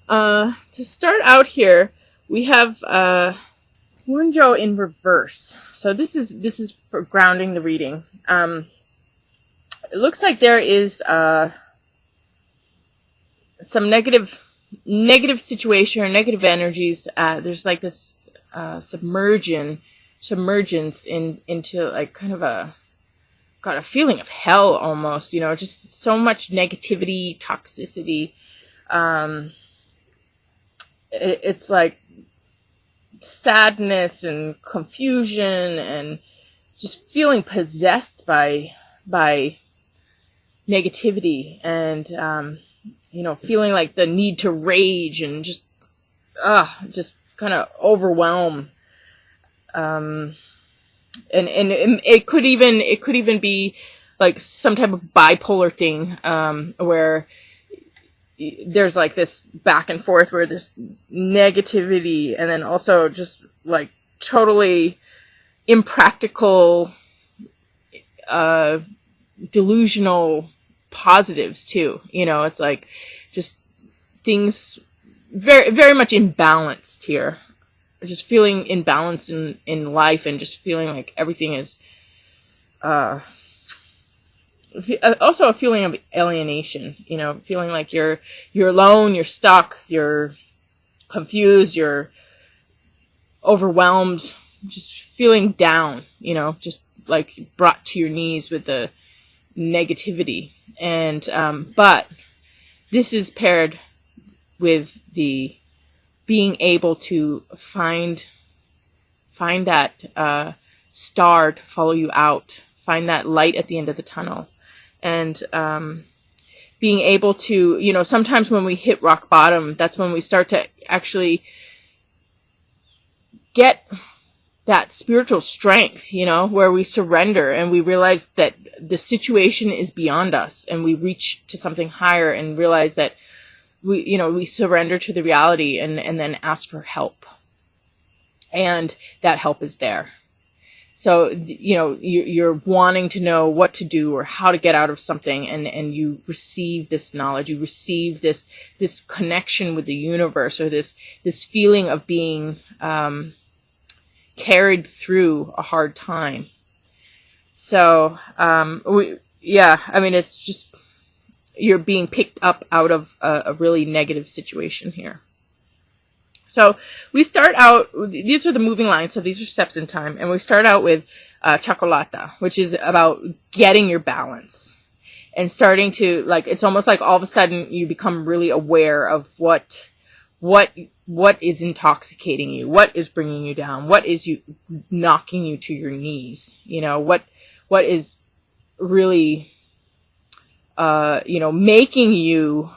To start out here, we have Wunjo in reverse. So this is for grounding the reading. It looks like there is some negative situation or negative energies. There's like this submergence into like kind of a feeling of hell almost. Just so much negativity, toxicity. It's like sadness and confusion and just feeling possessed by negativity and feeling like the need to rage and just kind of overwhelm. And it could even be like some type of bipolar thing where there's like this back and forth where there's negativity and then also just like totally impractical, delusional positives too. It's like just things very, very much imbalanced here. Just feeling imbalanced in life and just feeling like everything is, also a feeling of alienation, feeling like you're alone, you're stuck, you're confused, you're overwhelmed, just feeling down, just like brought to your knees with the negativity. And, but this is paired with the being able to find that, star to follow you out, find that light at the end of the tunnel. And being able to, sometimes when we hit rock bottom, that's when we start to actually get that spiritual strength, where we surrender and we realize that the situation is beyond us and we reach to something higher and realize that we surrender to the reality and then ask for help. And that help is there. So, you're wanting to know what to do or how to get out of something, and you receive this knowledge, you receive this connection with the universe, or this feeling of being carried through a hard time. So, it's just, you're being picked up out of a really negative situation here. So we start out, these are the moving lines, so these are steps in time, and we start out with Chocolata, which is about getting your balance and starting to, like, it's almost like all of a sudden you become really aware of what is intoxicating you, what is bringing you down, what is knocking you to your knees, what is really, making you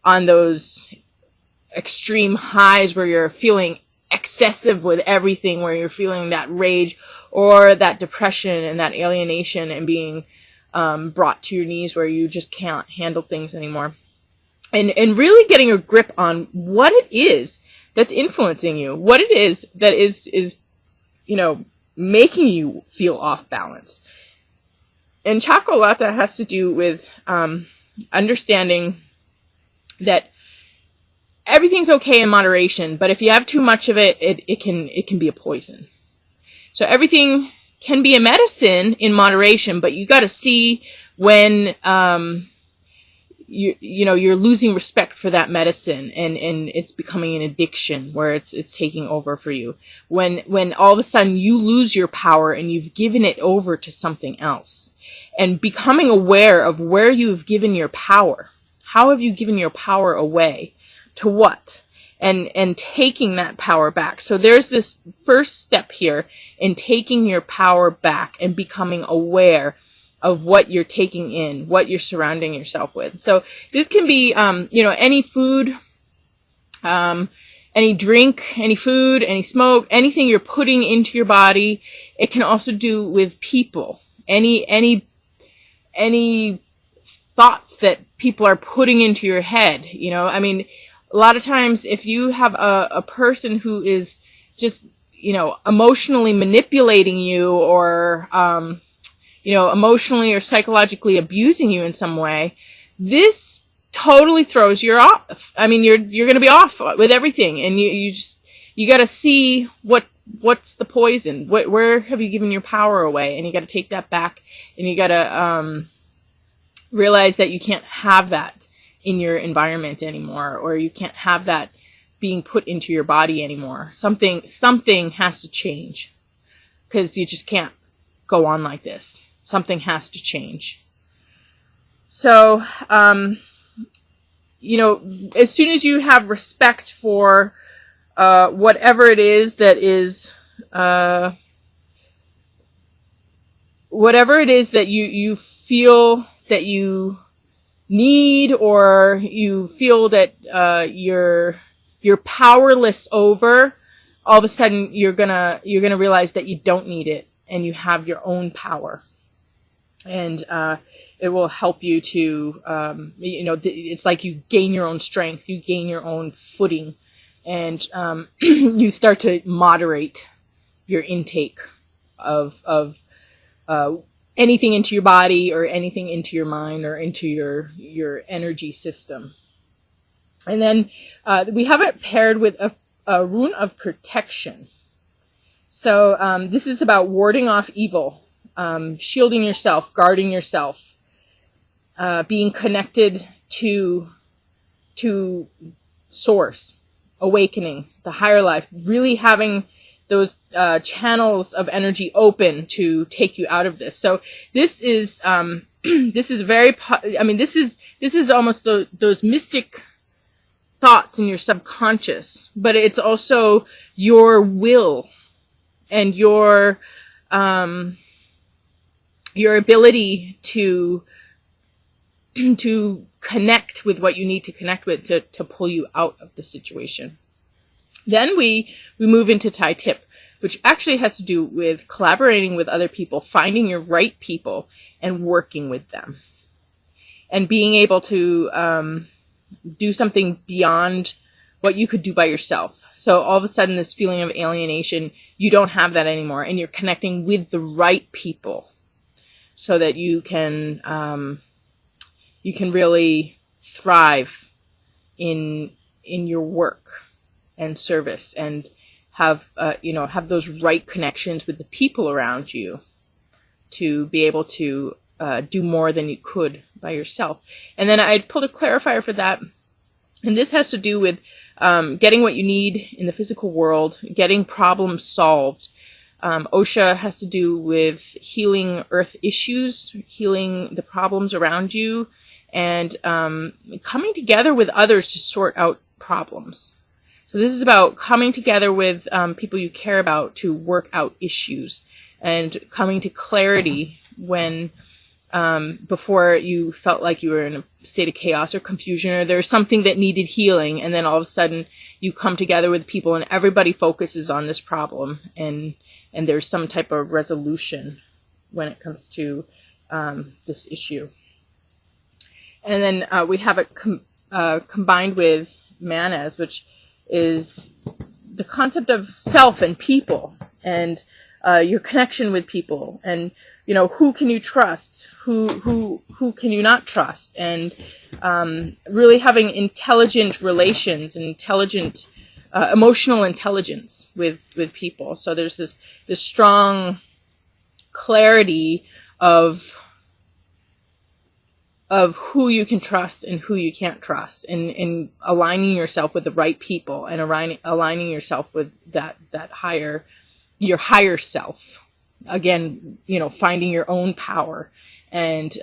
on those extreme highs where you're feeling excessive with everything, where you're feeling that rage or that depression and that alienation and being brought to your knees where you just can't handle things anymore. And really getting a grip on what it is that's influencing you, what it is that is making you feel off balance. And Chocolata has to do with understanding that everything's okay in moderation, but if you have too much of it, it can be a poison. So everything can be a medicine in moderation, but you got to see when you're losing respect for that medicine and it's becoming an addiction where it's taking over for you. When all of a sudden you lose your power and you've given it over to something else, and becoming aware of where you've given your power. How have you given your power away? To what? And taking that power back. So there's this first step here in taking your power back and becoming aware of what you're taking in, what you're surrounding yourself with. So this can be, any food, any drink, any food, any smoke, anything you're putting into your body. It can also do with people. Any thoughts that people are putting into your head, a lot of times if you have a person who is just, emotionally manipulating you or, emotionally or psychologically abusing you in some way, this totally throws you off. I mean, you're going to be off with everything, and you got to see what's the poison. Where have you given your power away? And you got to take that back, and you got to realize that you can't have that in your environment anymore, or you can't have that being put into your body anymore. Something has to change, because you just can't go on like this. Something has to change. So, as soon as you have respect for whatever it is that you feel that you need, or you feel that you're powerless over, all of a sudden you're gonna realize that you don't need it, and you have your own power, and it will help you to it's like you gain your own strength, you gain your own footing, and you start to moderate your intake of anything into your body, or anything into your mind, or into your energy system. And then we have it paired with a rune of protection. So this is about warding off evil, shielding yourself, guarding yourself, being connected to source, awakening, the higher life, really having those channels of energy open to take you out of this. So this is this is almost those mystic thoughts in your subconscious, but it's also your will and your ability to connect with what you need to connect with to pull you out of the situation. Then we move into Tai Tip, which actually has to do with collaborating with other people, finding your right people and working with them, and being able to do something beyond what you could do by yourself. So all of a sudden, this feeling of alienation, you don't have that anymore, and you're connecting with the right people so that you can really thrive in your work and service, and have those right connections with the people around you to be able to do more than you could by yourself. And then I pulled a clarifier for that, and this has to do with getting what you need in the physical world, getting problems solved. OSHA has to do with healing earth issues, healing the problems around you, and coming together with others to sort out problems. So this is about coming together with people you care about to work out issues, and coming to clarity when before you felt like you were in a state of chaos or confusion, or there's something that needed healing, and then all of a sudden you come together with people and everybody focuses on this problem, and there's some type of resolution when it comes to this issue. And then we have it combined with manas, which is the concept of self and people, and your connection with people, and who can you trust, who can you not trust, and really having intelligent relations and intelligent emotional intelligence with people. So there's this strong clarity of who you can trust and who you can't trust, and aligning yourself with the right people, and aligning yourself with your higher self. Again, finding your own power, and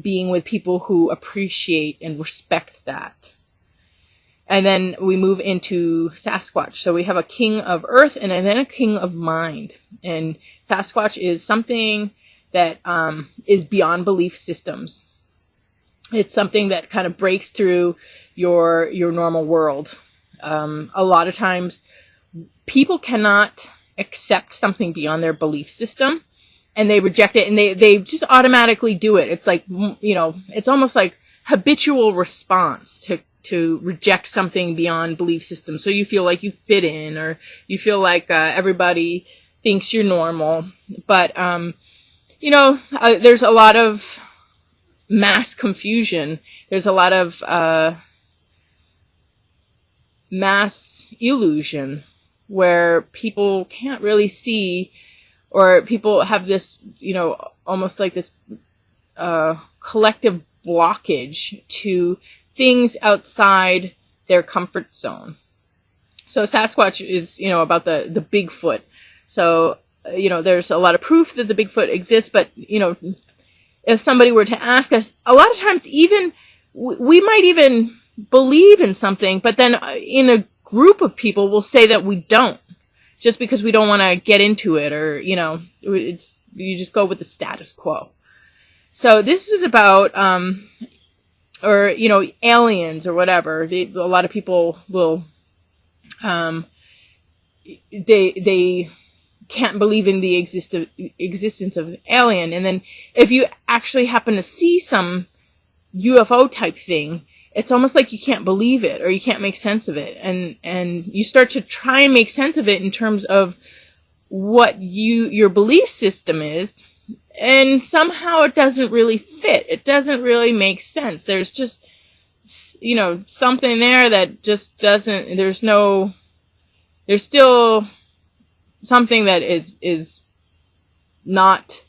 being with people who appreciate and respect that. And then we move into Sasquatch. So we have a king of earth and then a king of mind. And Sasquatch is something that is beyond belief systems. It's something that kind of breaks through your normal world. A lot of times people cannot accept something beyond their belief system, and they reject it, and they just automatically do it. It's like, it's almost like habitual response to reject something beyond belief system. So you feel like you fit in, or you feel like everybody thinks you're normal. But, there's a lot of mass confusion. There's a lot of mass illusion where people can't really see, or people have this, almost like this collective blockage to things outside their comfort zone. So Sasquatch is, about the Bigfoot. So, there's a lot of proof that the Bigfoot exists, but, if somebody were to ask us, a lot of times even, we might even believe in something, but then in a group of people we'll say that we don't, just because we don't want to get into it, or, you just go with the status quo. So this is about, or, aliens or whatever. A lot of people will, they can't believe in the existence of an alien. And then if you actually happen to see some UFO type thing, it's almost like you can't believe it, or you can't make sense of it. And you start to try and make sense of it in terms of what your belief system is. And somehow it doesn't really fit. It doesn't really make sense. There's just, something there that just doesn't, there's still something that is not,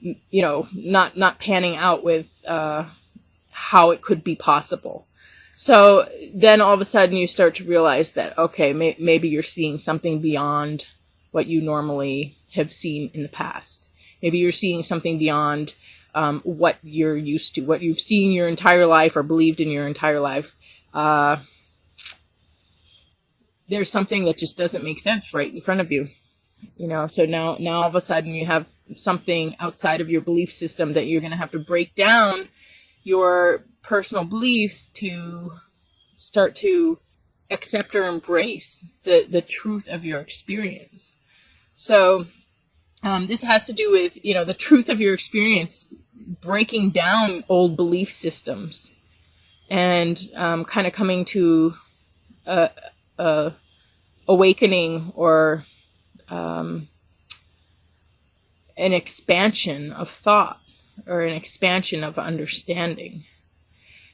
not panning out with, how it could be possible. So then all of a sudden you start to realize that, okay, maybe you're seeing something beyond what you normally have seen in the past. Maybe you're seeing something beyond what you're used to, what you've seen your entire life or believed in your entire life. There's something that just doesn't make sense right in front of you. So now all of a sudden you have something outside of your belief system that you're going to have to break down your personal beliefs to start to accept or embrace the truth of your experience. So this has to do with, the truth of your experience, breaking down old belief systems, and kind of coming to a awakening, or an expansion of thought, or an expansion of understanding.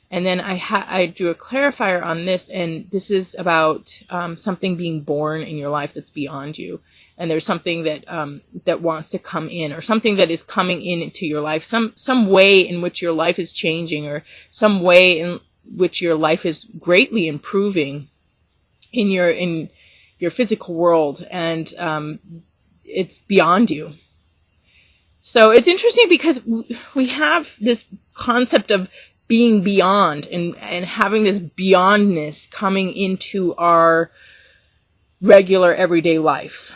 And then I drew a clarifier on this, and this is about something being born in your life that's beyond you. And there's something that wants to come in, or something that is coming into your life, some way in which your life is changing, or some way in which your life is greatly improving in your physical world, and it's beyond you. So it's interesting because we have this concept of being beyond, and having this beyondness coming into our regular everyday life.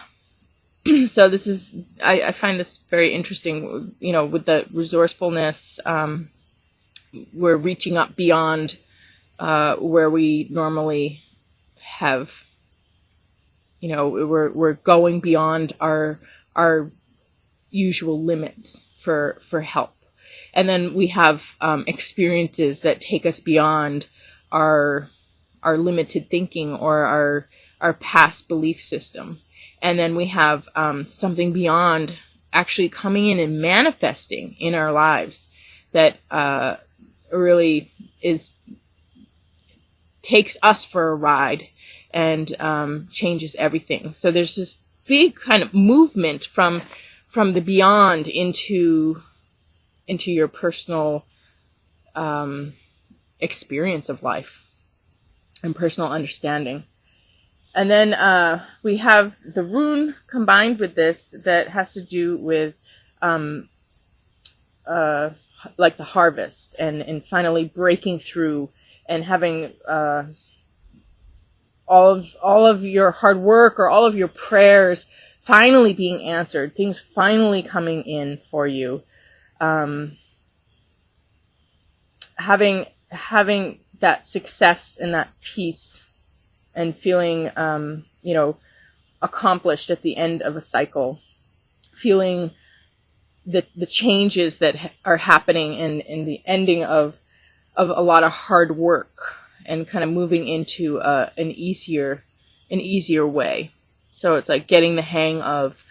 So this is, I find this very interesting, with the resourcefulness, we're reaching up beyond where we normally have, we're going beyond our usual limits for help. And then we have experiences that take us beyond our limited thinking, or our past belief system. And then we have something beyond actually coming in and manifesting in our lives that really takes us for a ride, and changes everything. So there's this big kind of movement from the beyond into your personal experience of life and personal understanding. And then we have the rune combined with this that has to do with like the harvest, and finally breaking through, and having all of your hard work, or all of your prayers finally being answered, things finally coming in for you. Having that success and that peace, and feeling, accomplished at the end of a cycle, feeling the changes that are happening, and the ending of a lot of hard work, and kind of moving into an easier way. So it's like getting the hang of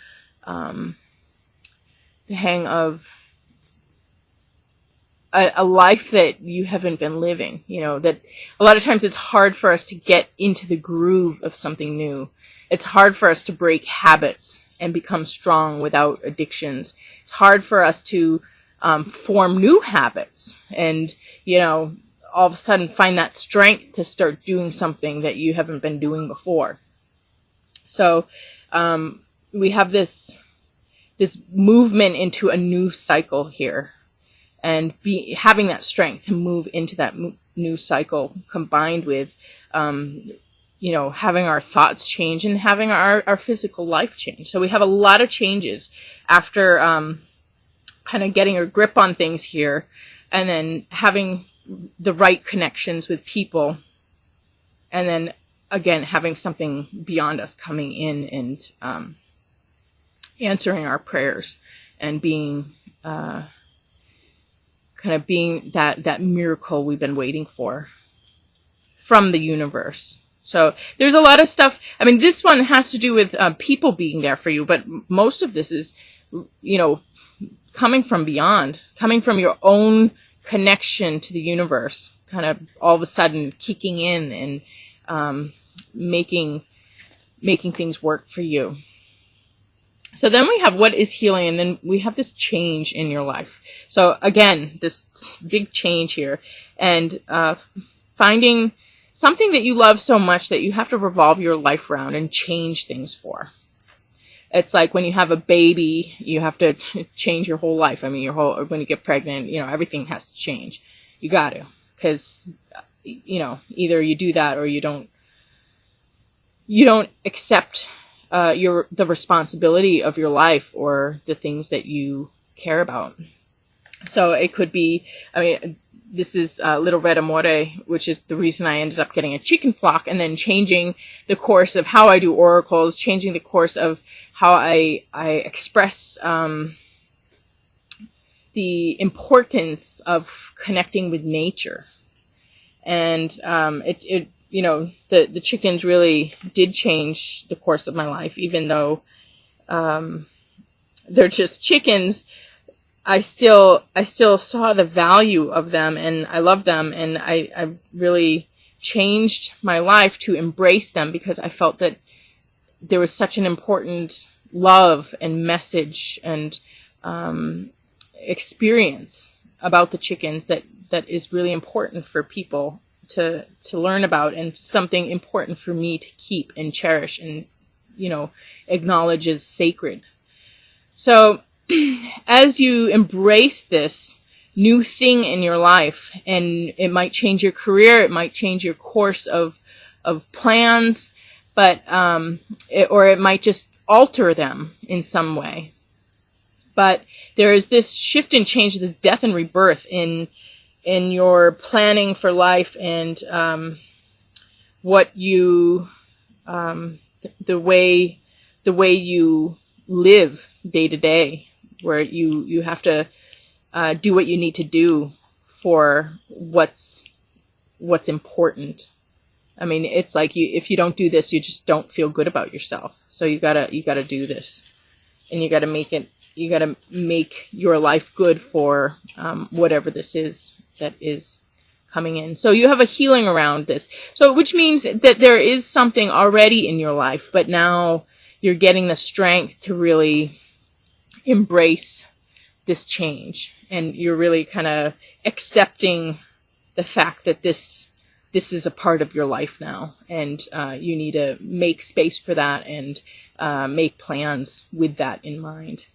a life that you haven't been living. You know, that a lot of times it's hard for us to get into the groove of something new. It's hard for us to break habits and become strong without addictions. It's hard for us to form new habits and, you know, all of a sudden find that strength to start doing something that you haven't been doing before. So we have this movement into a new cycle here, and having that strength to move into that new cycle, combined with you know, having our thoughts change and having our physical life change. So we have a lot of changes after kind of getting a grip on things here, and then having the right connections with people, and then again having something beyond us coming in and answering our prayers and being kind of being that miracle we've been waiting for from the universe. So there's a lot of stuff. I mean, this one has to do with people being there for you, but most of this is, you know, coming from beyond, coming from your own connection to the universe, kind of all of a sudden kicking in and making things work for you. So then we have what is healing, and then we have this change in your life. So again, this big change here, and finding something that you love so much that you have to revolve your life around and change things for. It's like when you have a baby, you have to change your whole life. I mean, when you get pregnant, you know, everything has to change. You got to, because, you know, either you do that or you don't accept the responsibility of your life or the things that you care about. So it could be, I mean, this is Little Red Amore, which is the reason I ended up getting a chicken flock, and then changing the course of how I do oracles, changing the course of how I express the importance of connecting with nature. And it you know, the chickens really did change the course of my life, even though they're just chickens. I still saw the value of them, and I love them, and I really changed my life to embrace them, because I felt that there was such an important love and message and experience about the chickens that is really important for people to learn about, and something important for me to keep and cherish and, you know, acknowledge as sacred. So as you embrace this new thing in your life, and it might change your career, it might change your course of plans, but or it might just alter them in some way. But there is this shift and change, this death and rebirth in your planning for life, and what you the way you live day to day, where you have to do what you need to do for what's important. I mean, it's like if you don't do this, you just don't feel good about yourself. So you gotta do this, and you gotta make your life good for whatever this is that is coming in. So you have a healing around this. So which means that there is something already in your life, but now you're getting the strength to really embrace this change, and you're really kind of accepting the fact that this is a part of your life now, and you need to make space for that and make plans with that in mind.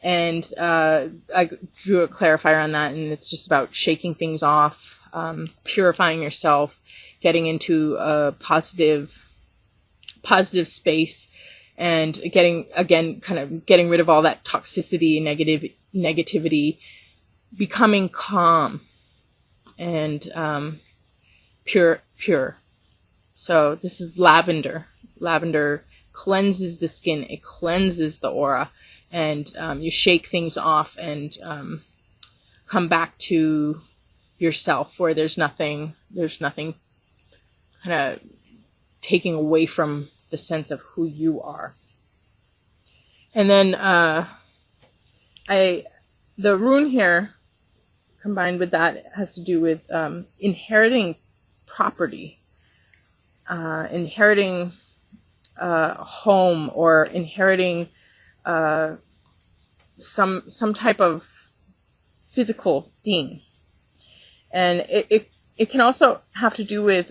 And I drew a clarifier on that, and it's just about shaking things off, purifying yourself, getting into a positive space, and getting rid of all that toxicity and negativity, becoming calm and pure. So this is lavender. Lavender cleanses the skin, it cleanses the aura, and you shake things off and come back to yourself, where there's nothing kind of taking away from the sense of who you are. And then the rune here, combined with that has to do with inheriting property, inheriting a home, or inheriting some type of physical thing. And it can also have to do with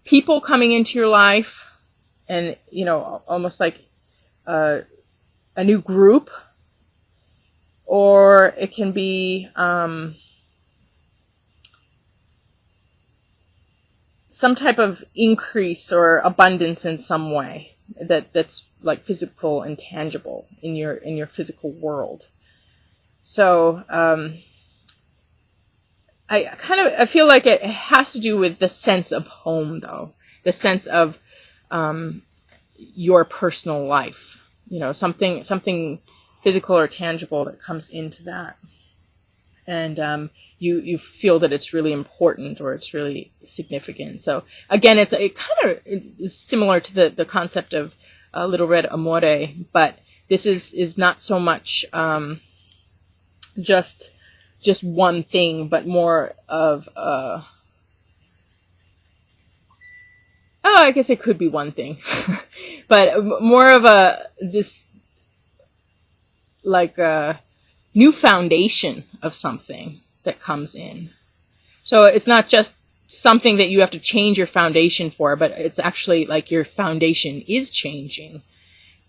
people coming into your life, and, you know, almost like a new group, or it can be some type of increase or abundance in some way that's like physical and tangible in your physical world. So I feel like it has to do with the sense of home, though, the sense of your personal life, you know, something physical or tangible that comes into that, and you feel that it's really important or it's really significant. So again, it kind of is similar to the concept of Little Red Amore, but this is not so much just one thing, but more of I guess it could be one thing, but more of this like a new foundation of something that comes in. So it's not just something that you have to change your foundation for, but it's actually like your foundation is changing,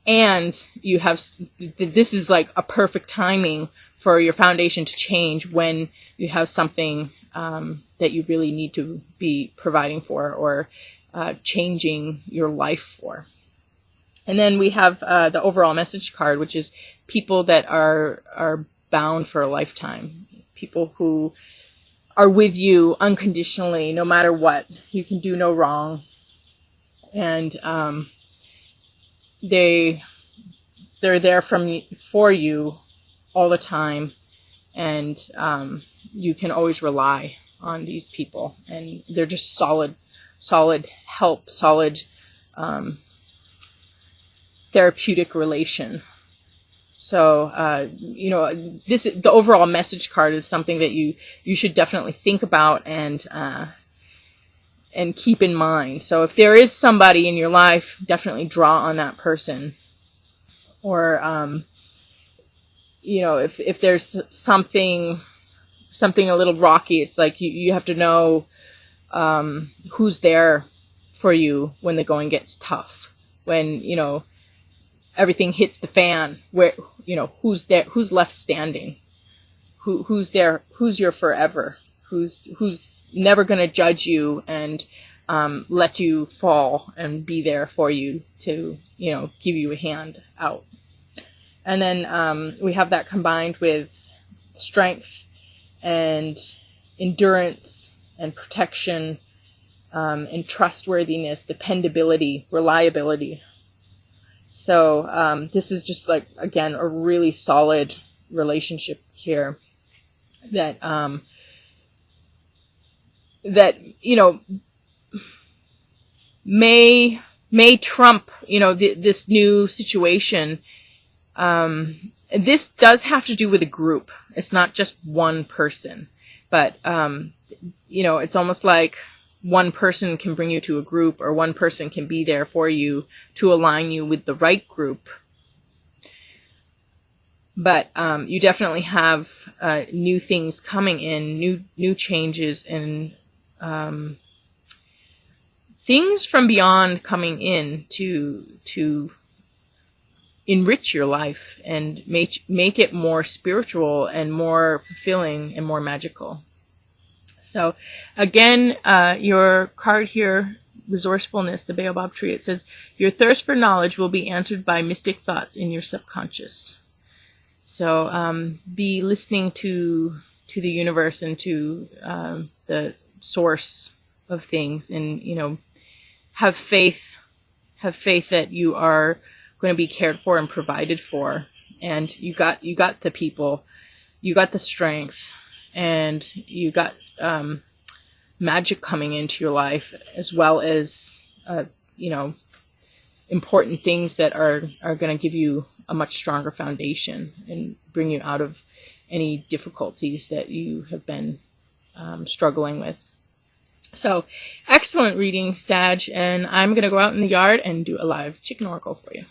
and you have, this is like a perfect timing for your foundation to change when you have something that you really need to be providing for, or changing your life for. And then we have the overall message card, which is people that are bound for a lifetime. People who are with you unconditionally, no matter what. You can do no wrong. And they're there for you all the time. And you can always rely on these people. And they're just solid help, solid therapeutic relation. So, you know, the overall message card is something that you should definitely think about and keep in mind. So if there is somebody in your life, definitely draw on that person. Or, you know, if there's something a little rocky, it's like you have to know who's there for you when the going gets tough. When, you know, everything hits the fan, where, you know, who's there, who's left standing, who's there, who's your forever, who's never going to judge you and let you fall and be there for you to, you know, give you a hand out. And then we have that combined with strength and endurance and protection, and trustworthiness, dependability, reliability. So this is just like, again, a really solid relationship here that that, you know, may trump, you know, this new situation. This does have to do with a group. It's not just one person, but you know, it's almost like one person can bring you to a group, or one person can be there for you to align you with the right group. But you definitely have new things coming in, new changes, and things from beyond coming in to enrich your life and make it more spiritual and more fulfilling and more magical. So again, your card here, resourcefulness, the baobab tree, it says, your thirst for knowledge will be answered by mystic thoughts in your subconscious. So be listening to the universe and to the source of things, and, you know, have faith that you are going to be cared for and provided for, and you got the people, you got the strength, and you got magic coming into your life, as well as you know, important things that are going to give you a much stronger foundation and bring you out of any difficulties that you have been struggling with. So, excellent reading, Sag, and I'm going to go out in the yard and do a live chicken oracle for you.